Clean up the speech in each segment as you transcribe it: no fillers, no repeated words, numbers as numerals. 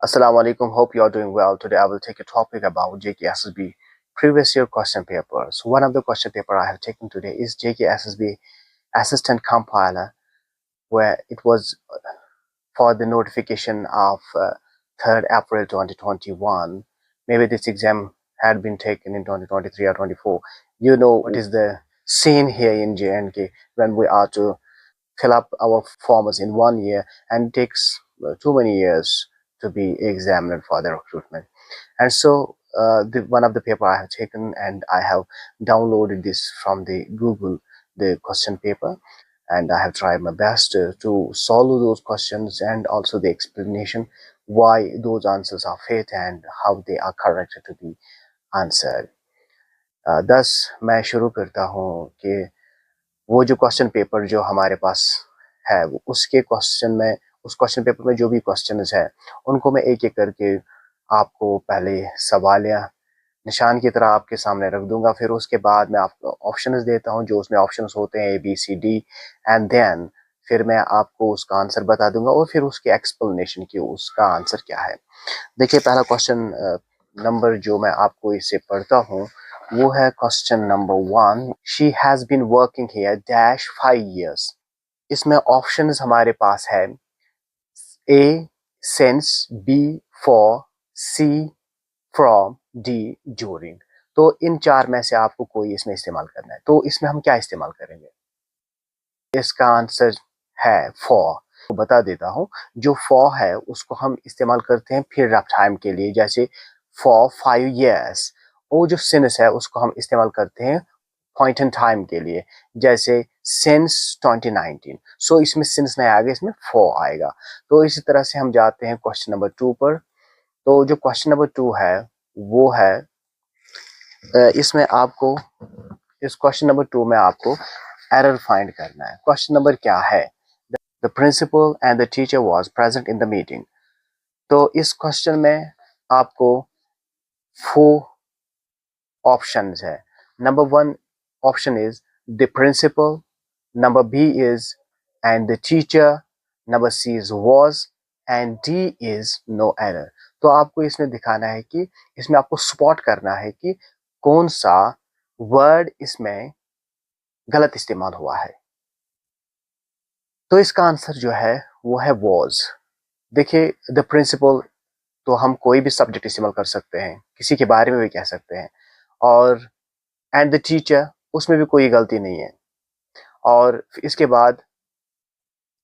Assalamu alaikum. Hope you are doing well. Today I will take a topic about JKSSB previous year question papers. One of the question paper I have taken today is JKSSB Assistant Compiler, where it was for the notification of 3rd April 2021. Maybe this exam had been taken in 2023 or 24. You know what is the scene here in JNK when we are to fill up our forms in 1 year, and it takes too many years to be examined for the recruitment. And so one of the paper I have taken, and I have downloaded this from the Google, the question paper, and I have tried my best to solve those questions and also the explanation why those answers are fit and how they are correct to be answered. thus मैं शुरू करता हूँ कि वो जो question paper जो हमारे पास है उसके क्वेश्चन में, उस क्वेश्चन पेपर में जो भी क्वेश्चंस है उनको मैं एक एक करके आपको पहले सवाल या निशान की तरह आपके सामने रख दूंगा। फिर उसके बाद मैं आपको ऑप्शंस देता हूं, जो उसमें ऑप्शंस होते हैं ABCD, एंड देन फिर मैं आपको उसका आंसर बता दूंगा और फिर उसके एक्सप्लेनेशन की उसका आंसर क्या है। देखिए, पहला क्वेश्चन नंबर जो मैं आपको इससे पढ़ता हूँ वो है question number 1। She has been working here dash 5 years। इसमें ऑप्शंस हमारे पास है A since, B for, C from, D during। तो इन चार में से आपको कोई इसमें इस्तेमाल करना है। तो इसमें हम क्या इस्तेमाल करेंगे? इसका आंसर है for। बता देता हूँ, जो for है उसको हम इस्तेमाल करते हैं पीरियड ऑफ टाइम के लिए, जैसे for 5 years। और जो since है उसको हम इस्तेमाल करते हैं पॉइंट इन टाइम के लिए, जैसे since 2019। सो इसमें since नहीं आएगा, इसमें for आएगा। तो इसी तरह से हम जाते हैं क्वेश्चन नंबर 2 पर। तो जो क्वेश्चन नंबर 2 है वो है इसमें आपको, इस क्वेश्चन नंबर 2 में आपको एरर फाइंड करना है। क्वेश्चन नंबर क्या है? The principal and the teacher was present in the meeting. तो इस क्वेश्चन में आपको 4 ऑप्शंस है। Number 1 option is the principal, number B is and the teacher, number C is was, and D is no error। तो आपको इसमें दिखाना है कि इसमें आपको स्पॉट करना है कि कौन सा वर्ड इसमें गलत इस्तेमाल हुआ है। तो इसका आंसर जो है वो है was। देखिए, द प्रिंसिपल तो हम कोई भी सब्जेक्ट इस्तेमाल कर सकते हैं, किसी के बारे में भी कह सकते हैं, और एंड द टीचर उसमें भी कोई गलती नहीं है। और इसके बाद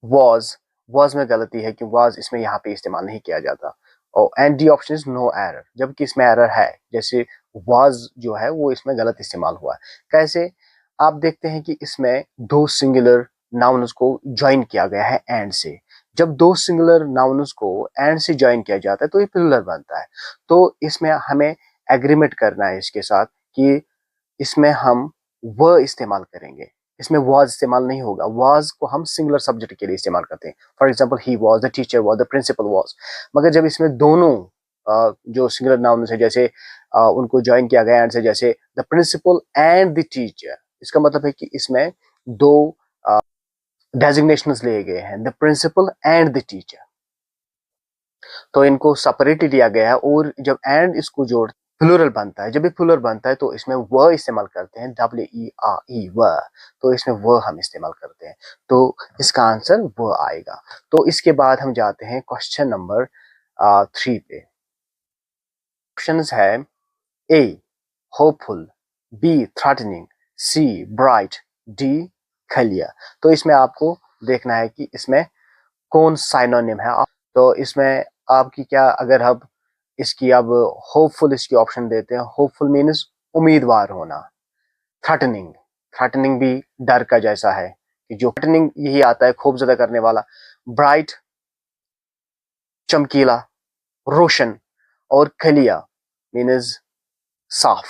was में गलती है कि was इसमें यहाँ पे इस्तेमाल नहीं किया जाता। और and D option is no error, जबकि इसमें एरर है, जैसे was जो है वो इसमें गलत इस्तेमाल हुआ है। कैसे? आप देखते हैं कि इसमें 2 सिंगुलर नाउन्स को ज्वाइन किया गया है एंड से। जब 2 सिंगुलर नाउन्स को एंड से ज्वाइन किया जाता है तो ये प्लूरल बनता है। तो इसमें हमें एग्रीमेंट करना है इसके साथ कि इसमें हम व इस्तेमाल करेंगे, इसमें was इस्तेमाल नहीं होगा। was को हम सिंगुलर सब्जेक्ट के लिए इस्तेमाल करते हैं। For example, he was, the teacher was, the principal was। मगर जब इसमें दोनों जो सिंगुलर नाउन है, जैसे उनको ज्वाइन किया गया एंड से, जैसे the principal and the teacher, इसका मतलब है कि इसमें 2 डेजिग्नेशंस लिए गए हैं, the principal and the teacher. तो इनको सेपरेटली लिया गया है, और जब एंड इसको जोड़ प्लूरल बनता है, जब भी प्लूरल बनता है तो इसमें व इस्तेमाल करते हैं, WERE व। तो इसमें व हम इस्तेमाल करते हैं, तो इसका आंसर व आएगा। तो इसके बाद हम जाते हैं क्वेश्चन नंबर 3 पे। ऑप्शंस है A hopeful, B threatening, C bright, D clear. तो इसमें आपको देखना है कि इसमें कौन साइनोनिम है। तो इसमें आपकी क्या, अगर हम इसकी अब होपफुल इसकी ऑप्शन देते हैं, होपफुल मीन्स उम्मीदवार होना। थ्रेटनिंग, थ्रेटनिंग भी डर का जैसा है कि जो थ्रेटनिंग यही आता है खौफ ज़दा करने वाला। ब्राइट चमकीला, रोशन, और क्लियर मीन्स साफ।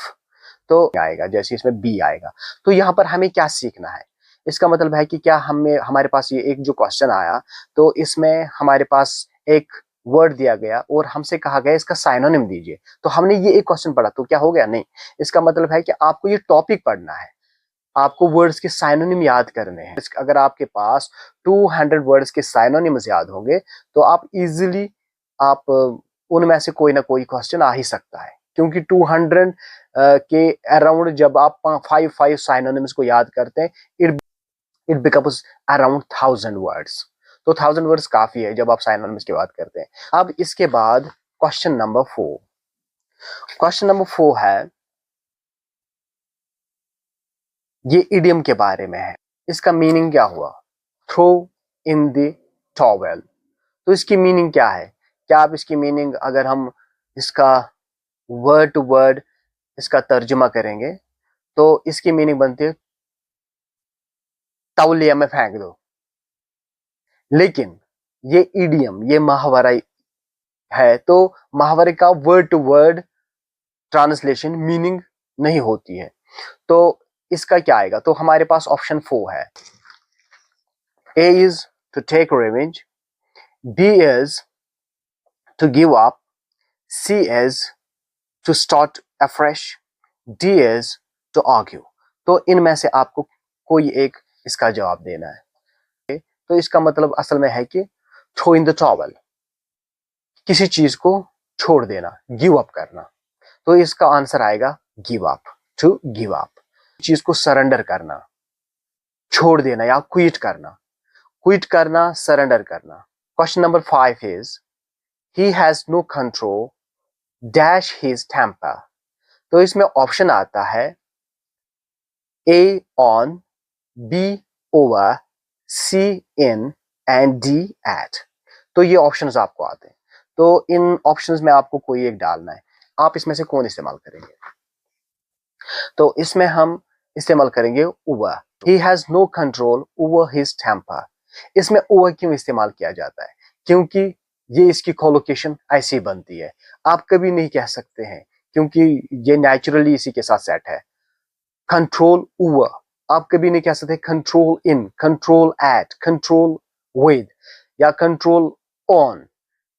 तो आएगा, जैसे इसमें बी आएगा। तो यहाँ पर हमें क्या सीखना है? इसका मतलब है कि क्या हमें, हमारे पास ये एक जो क्वेश्चन आया तो इसमें हमारे पास एक वर्ड दिया गया और हमसे कहा गया इसका साइनोनिम दीजिए। तो हमने ये एक क्वेश्चन पढ़ा तो क्या हो गया? नहीं। इसका मतलब है कि आपको ये टॉपिक पढ़ना है, आपको वर्ड्स के साइनोनिम याद करने हैं। अगर आपके पास 200 वर्ड्स के साइनोनिम्स याद होंगे तो आप इजीली आप उनमें से कोई ना कोई क्वेश्चन आ ही सकता है, क्योंकि 200 के अराउंड जब आप 5 साइनोनिम्स को याद करते हैं, इट बिकम्स अराउंड 1000 वर्ड्स। तो 1000 वर्ड्स काफी है जब आप साइनोनिम्स की बात करते हैं। अब इसके बाद क्वेश्चन नंबर 4। क्वेश्चन नंबर 4 है, ये इडियम के बारे में है। इसका मीनिंग क्या हुआ? Throw in the towel. तो इसकी मीनिंग क्या है? क्या आप इसकी मीनिंग, अगर हम इसका वर्ड टू वर्ड इसका तर्जुमा करेंगे तो इसकी मीनिंग बनती है तौलिया में फेंक दो। लेकिन ये इडियम, ये मुहावरा है, तो मुहावरे का word to word translation meaning नहीं होती है। तो इसका क्या आएगा? तो हमारे पास ऑप्शन 4 है। A is to take revenge, B is to give up, C is to start afresh, D is to argue। तो इनमें से आपको कोई एक इसका जवाब देना है। तो इसका मतलब असल में है कि थ्रो इन द टॉवल, किसी चीज को छोड़ देना, गिव अप करना। तो इसका आंसर आएगा give up, to give up, चीज को सरेंडर करना, छोड़ देना या क्विट करना। क्विट करना, सरेंडर करना। Question number 5 is he has no control dash his temper. तो इसमें ऑप्शन आता है A on, B over, C in and D at. तो ये ऑप्शंस आपको आते हैं। तो इन ऑप्शंस में आपको कोई एक डालना है। आप इसमें से कौन इस्तेमाल करेंगे? तो इसमें हम इस्तेमाल करेंगे over. He has no control over his temper. इसमें ओवर क्यों इस्तेमाल किया जाता है? क्योंकि ये इसकी कोलोकेशन ऐसी बनती है। आप कभी नहीं कह सकते हैं, क्योंकि ये नेचुरली इसी के साथ सेट है। कंट्रोल ओवर आप कभी नहीं कह सकते control in, control at, control with या कंट्रोल ऑन।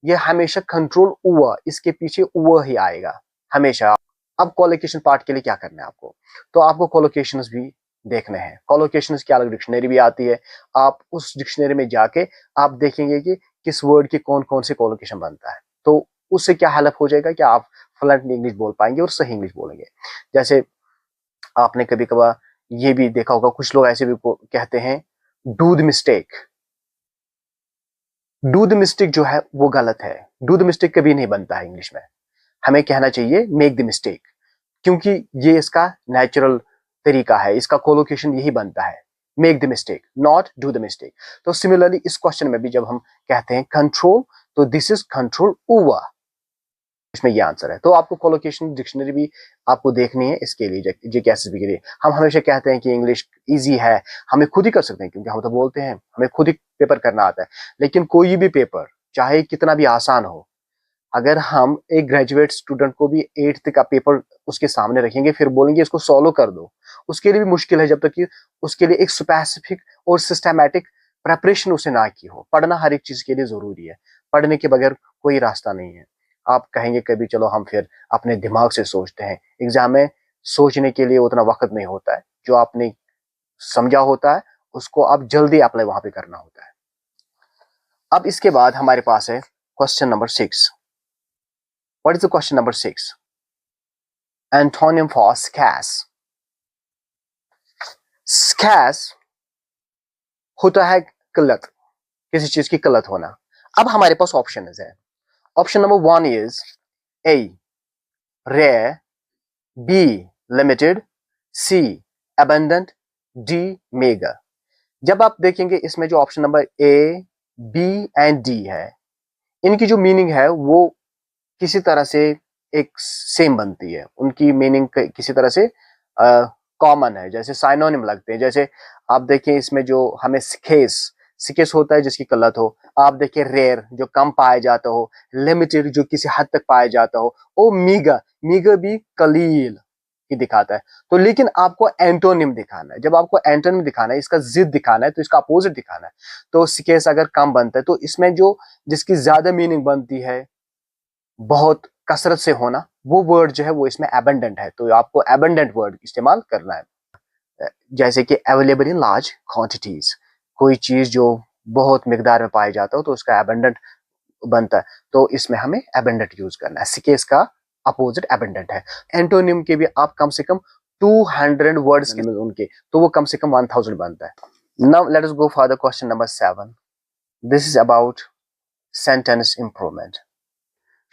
ये हमेशा कंट्रोल ओवर, इसके पीछे ओवर ही आएगा हमेशा। अब कोलोकेशन पार्ट के लिए क्या करना है आपको? तो आपको कोलोकेशंस भी देखने हैं। कोलोकेशंस की अलग डिक्शनरी भी आती है। आप उस डिक्शनरी में जाके आप देखेंगे कि किस वर्ड की कौन कौन से कोलोकेशन बनता है। तो उससे क्या हेल्प हो जाएगा कि आप फ्लुएंट इंग्लिश बोल पाएंगे और सही इंग्लिश बोलेंगे। जैसे आपने कभी कभार ये भी देखा होगा, कुछ लोग ऐसे भी कहते हैं do the mistake. Do the mistake जो है वो गलत है। डू द मिस्टेक कभी नहीं बनता है इंग्लिश में। हमें कहना चाहिए मेक द मिस्टेक, क्योंकि ये इसका नेचुरल तरीका है। इसका कोलोकेशन यही बनता है, make the mistake, not do the mistake. तो सिमिलरली इस क्वेश्चन में भी जब हम कहते हैं कंट्रोल, तो दिस इज कंट्रोल ओवर, इसमें ये आंसर है। तो आपको कोलोकेशन डिक्शनरी भी आपको देखनी है इसके लिए, जेके एसएसबी के लिए। हम हमेशा कहते हैं कि इंग्लिश इजी है, हमें खुद ही कर सकते हैं, क्योंकि हम तो बोलते हैं हमें खुद ही पेपर करना आता है। लेकिन कोई भी पेपर चाहे कितना भी आसान हो, अगर हम एक ग्रेजुएट स्टूडेंट को भी 8th का पेपर उसके सामने रखेंगे, फिर बोलेंगे इसको सॉल्व कर दो, उसके लिए भी मुश्किल है, जब तक कि उसके लिए एक स्पेसिफिक और सिस्टमैटिक प्रेपरेशन उसे ना की हो। पढ़ना हर एक चीज के लिए जरूरी है, पढ़ने के बगैर कोई रास्ता नहीं है। आप कहेंगे कभी चलो हम फिर अपने दिमाग से सोचते हैं, एग्जाम में सोचने के लिए उतना वक्त नहीं होता है। जो आपने समझा होता है उसको आप जल्दी अप्लाई वहां पे करना होता है। अब इसके बाद हमारे पास है question number 6। What is the question number 6? Antonym for scarce. Scarce होता है किल्लत, किसी चीज की किल्लत होना। अब हमारे पास ऑप्शन है। Option number 1 is A rare, B limited, C abundant, D mega. जब आप देखेंगे इसमें जो option number A, B and D है, इनकी जो मीनिंग है वो किसी तरह से एक सेम बनती है। उनकी मीनिंग किसी तरह से कॉमन है, जैसे साइनोनिम लगते हैं। जैसे आप देखिए इसमें जो हमें सिकेस होता है जिसकी किल्लत हो। आप देखिए रेयर जो कम पाया जाता हो, लिमिटेड जो किसी हद तक पाया जाता हो, और मीगा भी कलील ही दिखाता है। तो लेकिन आपको एंटोनिम दिखाना है। जब आपको एंटोनिम दिखाना है, इसका जिद दिखाना है, तो इसका अपोजिट दिखाना है। तो सिकेस अगर कम बनता है तो इसमें जो जिसकी ज्यादा मीनिंग बनती है, बहुत कसरत से होना, वो वर्ड जो है वो इसमें एबंडेंट है। तो आपको एबंडेंट वर्ड इस्तेमाल करना है। जैसे कि अवेलेबल इन लार्ज क्वांटिटीज, कोई चीज जो बहुत मिकदार में पाया जाता हो तो उसका एबंडेंट बनता है, तो इसमें हमें अबेंडेंट यूज करना है। स्केर्स का अपोजिट अबेंडेंट है। एंटोनिम के भी आप कम से कम 200 वर्ड्स के उनके, तो वो कम से कम 1000 बनता है। Now let us go for the question number 7। This is about sentence improvement.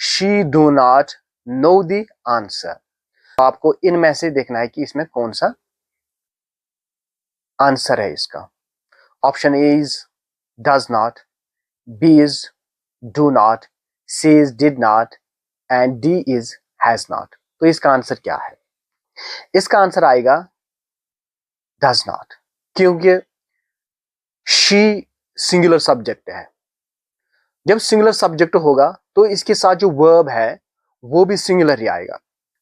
She do not know the answer. आपको इनमें से देखना है कि इसमें कौन सा आंसर है इसका। Option A is does not, B is do not, C is did not and D is has not. तो इसका आंसर क्या है? इसका आंसर आएगा डज नॉट, क्योंकि शी सिंगुलर सब्जेक्ट है। जब सिंगुलर सब्जेक्ट होगा तो इसके साथ जो वर्ब है वो भी सिंगुलर ही आएगा।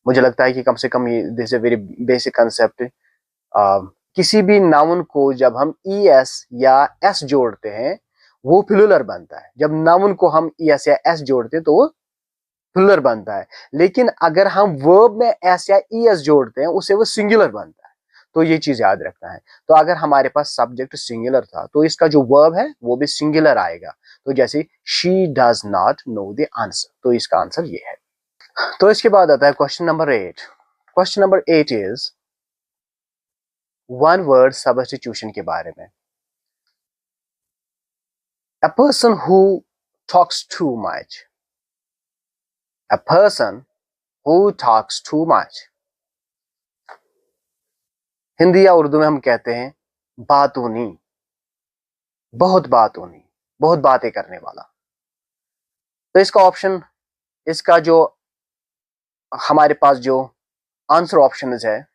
मुझे लगता है कि कम से कम ये this is very basic concept. किसी भी नाउन को जब हम ई एस या एस जोड़ते हैं वो प्लूरल बनता है। जब नाउन को हम ई एस या एस जोड़ते हैं तो वो प्लूरल बनता है, लेकिन अगर हम वर्ब में एस या ई एस जोड़ते हैं उसे वो सिंगुलर बनता है। तो ये चीज याद रखना है। तो अगर हमारे पास सब्जेक्ट सिंगुलर था तो इसका जो वर्ब है वो भी सिंगुलर आएगा। तो जैसे she does not know the answer, तो इसका आंसर ये है। तो इसके बाद आता है question number 8। Question number 8 is one word substitution के बारे में। A person who talks too much. A person who talks too much. Hindi या उर्दू में हम कहते हैं बातूनी, बहुत बातूनी, बहुत बातें करने वाला। तो इसका ऑप्शन, इसका जो हमारे पास जो आंसर ऑप्शन है,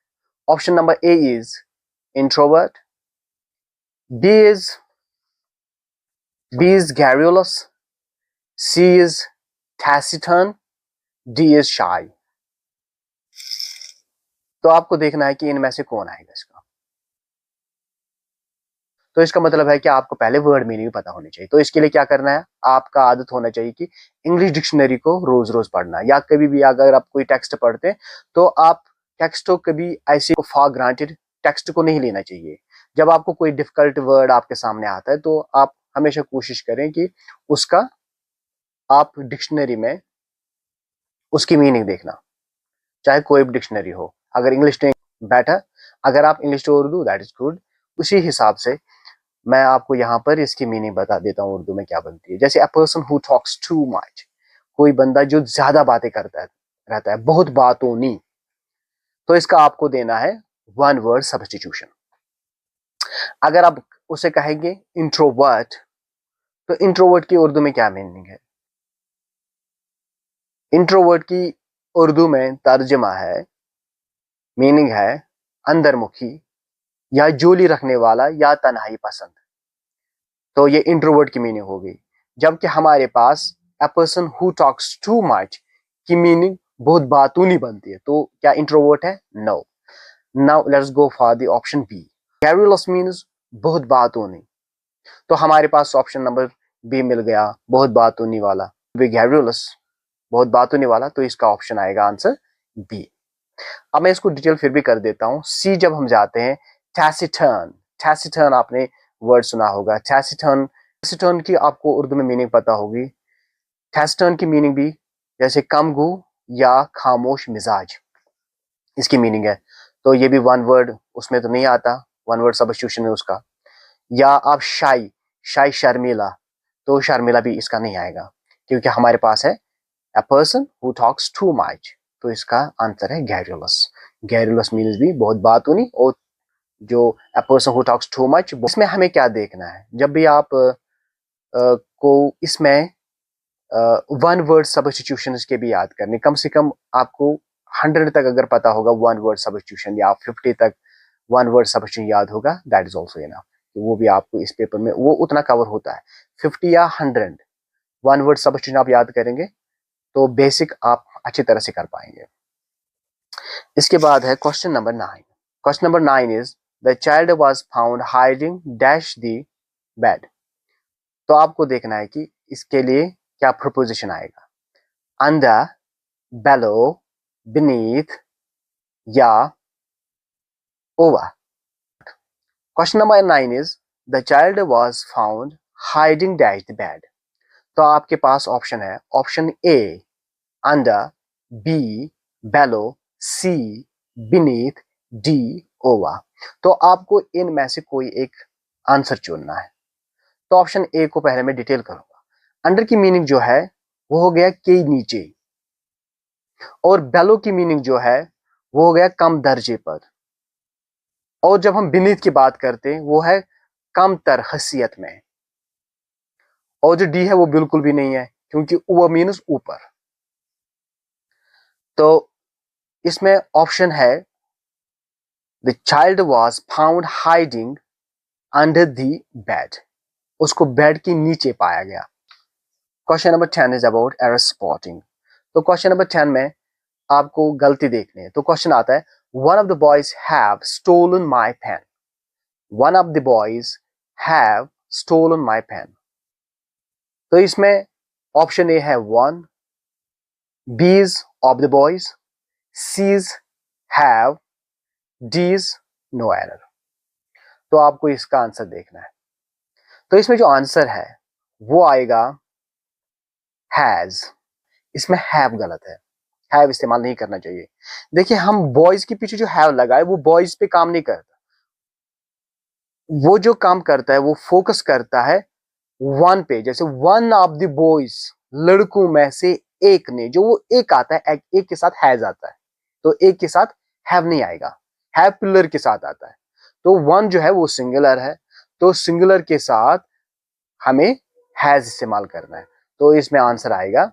option number A is introvert, B is garrulous, C is taciturn, D is shy। तो आपको देखना है कि इनमें से कौन आएगा इसका। तो इसका मतलब है कि आपको पहले वर्ड मीनिंग पता होनी चाहिए। तो इसके लिए क्या करना है, आपका आदत होना चाहिए कि इंग्लिश डिक्शनरी को रोज रोज पढ़ना, या कभी भी अगर आप कोई टेक्स्ट पढ़ते हैं तो आप टेक्स्ट को कभी ऐसे फॉर ग्रांटेड टेक्स्ट को नहीं लेना चाहिए। जब आपको कोई डिफिकल्ट वर्ड आपके सामने आता है तो आप हमेशा कोशिश करें कि उसका आप डिक्शनरी में उसकी मीनिंग देखना, चाहे कोई भी डिक्शनरी हो। अगर इंग्लिश टू बेटर, अगर आप English to Urdu that is good. उसी हिसाब से मैं आपको यहाँ पर इसकी मीनिंग बता देता हूँ उर्दू में क्या बनती है। जैसे अ person who talks too much, कोई बंदा जो ज्यादा बातें करता है, रहता है, बहुत बातोनी। तो इसका आपको देना है वन वर्ड सब्स्टिट्यूशन। अगर आप उसे कहेंगे इंट्रोवर्ट, तो इंट्रोवर्ट की उर्दू में क्या मीनिंग है? इंट्रोवर्ट की उर्दू में तर्जमा है, मीनिंग है अंदरमुखी या जोली रखने वाला या तन्हाई पसंद। तो ये इंट्रोवर्ट की मीनिंग होगी। जबकि हमारे पास a person who talks too much की मीनिंग बहुत बातूनी बनती है। तो क्या इंट्रोवर्ट है? No. Now let's go for the option B. Garrulous means बहुत बातूनी। तो हमारे पास ऑप्शन नंबर बी मिल गया, बहुत बातूनी वाला। गैरुलस, बहुत बातूनी वाला, तो इसका ऑप्शन आएगा आंसर बी। अब मैं इसको डिटेल फिर भी कर देता हूं। सी जब हम जाते हैं, टैसिटर्न, टैसिटर्न आपने वर्ड सुना होगा। टैसिटर्न, टैसिटर्न की आपको उर्दू में मीनिंग पता होगी। टैसिटर्न की मीनिंग भी जैसे कमगू या खामोश मिजाज, इसकी मीनिंग है। तो ये भी वन वर्ड उसमें तो नहीं आता, वन वर्ड सब्स्टिट्यूशन है उसका। या आप शाई, शाई शर्मिला, तो शर्मिला भी इसका नहीं आएगा, क्योंकि हमारे पास है a person who talks too much। तो इसका आंसर है garrulous। garrulous मीन्स भी बहुत बातूनी। और जो a person who talks too much, इसमें हमें क्या देखना है, जब भी आप को इसमें वन वर्ड सब्स्टिट्यूशन के भी याद करने, कम से कम आपको 100 तक अगर पता होगा वन वर्ड सब्स्टिट्यूशन, या 50 तक वन वर्ड सब्स्टिट्यूशन याद होगा, दैट इज ऑल्सो इनफ। वो भी आपको इस पेपर में वो उतना कवर होता है। 50 या 100 वन वर्ड सब्स्टिट्यूशन आप याद करेंगे तो बेसिक आप अच्छी तरह से कर पाएंगे। इसके बाद है question number 9। Question number 9 is the child was found hiding dash the bed. तो आपको देखना है कि इसके लिए क्या प्रोपोजिशन आएगा, अंडर, बेलो, बीनीथ या over. Question number 9 is the child was found hiding dash the bed. तो आपके पास ऑप्शन है, option A under, B below, C beneath, D over. तो आपको इनमें से कोई एक आंसर चुनना है। तो ऑप्शन ए को पहले मैं डिटेल करूंगा। अंडर की मीनिंग जो है वो हो गया के नीचे, और बेलो की मीनिंग जो है वो हो गया कम दर्जे पर, और जब हम बीनीथ की बात करते हैं वो है कम तर हैसियत में, और जो डी है वो बिल्कुल भी नहीं है क्योंकि वो मीन्स ऊपर। तो इसमें ऑप्शन है the child was found hiding under the bed, उसको बेड के नीचे पाया गया। Question number 10 is about error spotting. तो क्वेश्चन नंबर 10 में आपको गलती देखनी है। तो क्वेश्चन आता है one of the boys have stolen my pen, one of the boys have stolen my pen. तो इसमें ऑप्शन ए है one, B's of the boys, C's have, D's no error. तो आपको इसका आंसर देखना है। तो इसमें जो आंसर है वो आएगा हैज। इसमें हैव गलत है, हैव इस्तेमाल नहीं करना चाहिए। देखिए हम बॉयज के पीछे जो हैव लगाए वो बॉयज पे काम नहीं करता, वो जो काम करता है वो फोकस करता है वन पे। जैसे वन ऑफ द बॉयज, लड़कों में से एक ने, जो वो एक आता है, एक के साथ हैज आता है, तो एक के साथ हैव नहीं आएगा, हैव प्लूरल के साथ आता है। तो वन जो है वो सिंगुलर है, तो सिंगुलर के साथ हमें हैज इस्तेमाल करना है। तो इसमें आंसर आएगा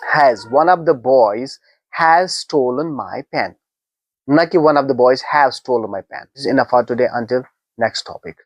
has, one of the boys has stolen my pen, ना कि one of the boys have stolen my pen. Enough for today, until next topic.